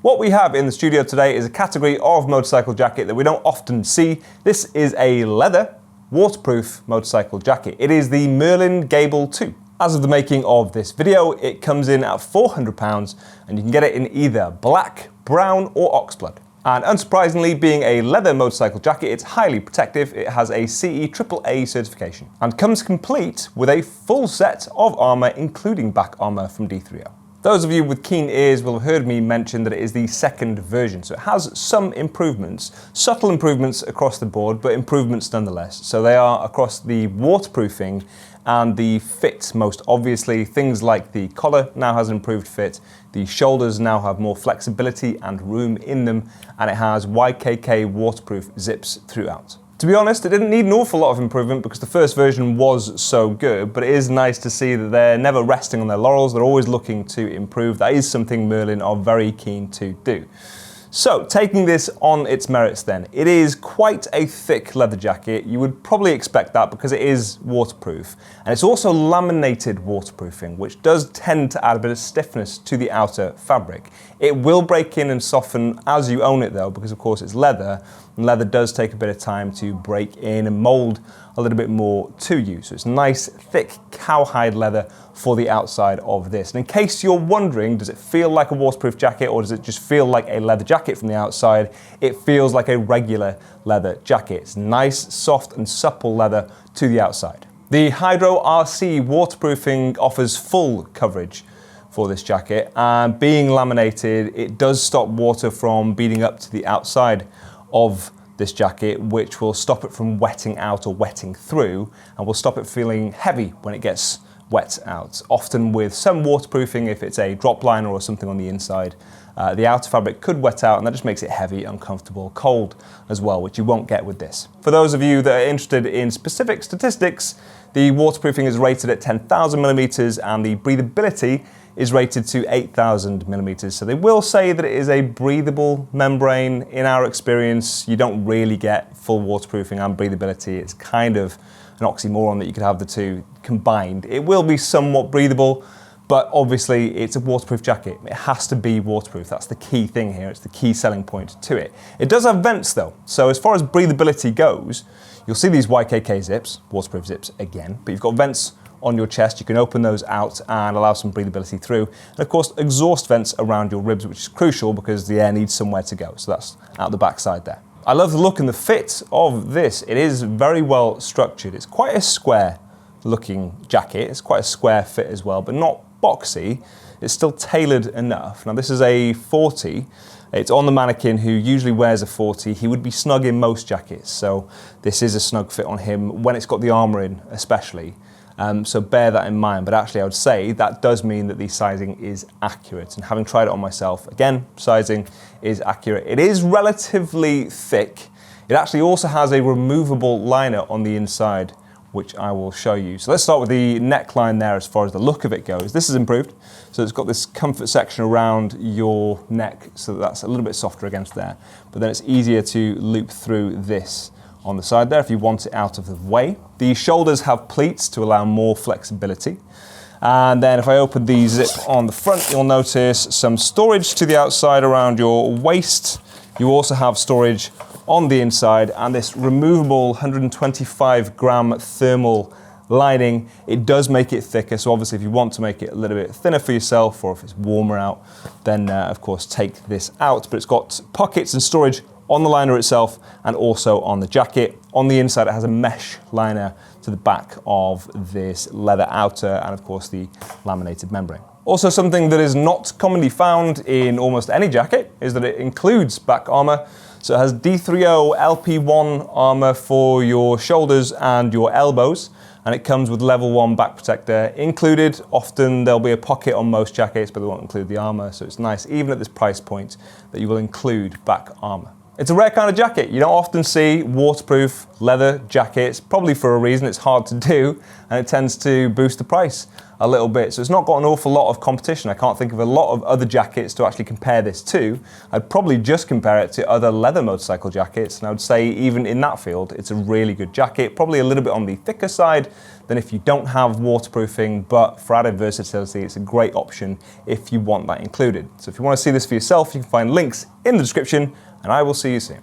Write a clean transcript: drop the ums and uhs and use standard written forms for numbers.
What we have in the studio today is a category of motorcycle jacket that we don't often see. This is a leather, waterproof motorcycle jacket. It is the MERLIN Gable 2. As of the making of this video, it comes in at £400 and you can get it in either black, brown or oxblood. And unsurprisingly, being a leather motorcycle jacket, it's highly protective. It has a CE AAA certification and comes complete with a full set of armour, including back armour from D3O. Those of you with keen ears will have heard me mention that it is the second version, so it has some improvements, subtle improvements across the board, but improvements nonetheless. So they are across the waterproofing and the fit, most obviously. Things like the collar now has an improved fit, the shoulders now have more flexibility and room in them, and it has YKK waterproof zips throughout. To be honest, it didn't need an awful lot of improvement because the first version was so good, but it is nice to see that they're never resting on their laurels. They're always looking to improve. That is something Merlin are very keen to do. So, taking this on its merits then, it is quite a thick leather jacket. You would probably expect that because it is waterproof. And it's also laminated waterproofing, which does tend to add a bit of stiffness to the outer fabric. It will break in and soften as you own it though, because of course it's leather, and leather does take a bit of time to break in and mold a little bit more to you. So it's nice, thick cowhide leather for the outside of this. And in case you're wondering, does it feel like a waterproof jacket or does it just feel like a leather jacket from the outside? It feels like a regular leather jacket. It's nice, soft and supple leather to the outside. The Hydro RC waterproofing offers full coverage for this jacket, and being laminated, it does stop water from beading up to the outside of this jacket, which will stop it from wetting out or wetting through, and will stop it feeling heavy when it gets wet out. Often with some waterproofing, if it's a drop liner or something on the inside, the outer fabric could wet out and that just makes it heavy, uncomfortable, cold as well, which you won't get with this. For those of you that are interested in specific statistics, the waterproofing is rated at 10,000 millimeters and the breathability is rated to 8,000 millimeters. So they will say that it is a breathable membrane. In our experience, you don't really get full waterproofing and breathability. It's kind of an oxymoron that you could have the two combined. It will be somewhat breathable, but obviously it's a waterproof jacket. It has to be waterproof. That's the key thing here. It's the key selling point to it. It does have vents though. So as far as breathability goes, you'll see these YKK zips, waterproof zips again, but you've got vents on your chest. You can open those out and allow some breathability through. And of course, exhaust vents around your ribs, which is crucial because the air needs somewhere to go. So that's out the back side there. I love the look and the fit of this. It is very well structured. It's quite a square looking jacket. It's quite a square fit as well, but not boxy. It's still tailored enough. Now this is a 40. It's on the mannequin who usually wears a 40. He would be snug in most jackets. So this is a snug fit on him when it's got the armor in, especially. So bear that in mind, but actually I would say that does mean that the sizing is accurate. And having tried it on myself, again, sizing is accurate. It is relatively thick. It actually also has a removable liner on the inside, which I will show you. So let's start with the neckline there as far as the look of it goes. This is improved. So it's got this comfort section around your neck, so that's a little bit softer against there. But then it's easier to loop through this on the side there if you want it out of the way. The shoulders have pleats to allow more flexibility. And then if I open the zip on the front, you'll notice some storage to the outside around your waist. You also have storage on the inside and this removable 125 gram thermal lining. It does make it thicker, so obviously if you want to make it a little bit thinner for yourself or if it's warmer out, then of course take this out. But it's got pockets and storage on the liner itself and also on the jacket. On the inside it has a mesh liner to the back of this leather outer and of course the laminated membrane. Also something that is not commonly found in almost any jacket is that it includes back armor. So it has D3O LP1 armor for your shoulders and your elbows, and it comes with level 1 back protector included. Often there'll be a pocket on most jackets, but they won't include the armor, so it's nice even at this price point that you will include back armor. It's a rare kind of jacket. You don't often see waterproof leather jackets, probably for a reason. It's hard to do, and it tends to boost the price a little bit. So it's not got an awful lot of competition. I can't think of a lot of other jackets to actually compare this to. I'd probably just compare it to other leather motorcycle jackets, and I would say even in that field, it's a really good jacket. Probably a little bit on the thicker side than if you don't have waterproofing, but for added versatility, it's a great option if you want that included. So if you want to see this for yourself, you can find links in the description, and I will see you soon.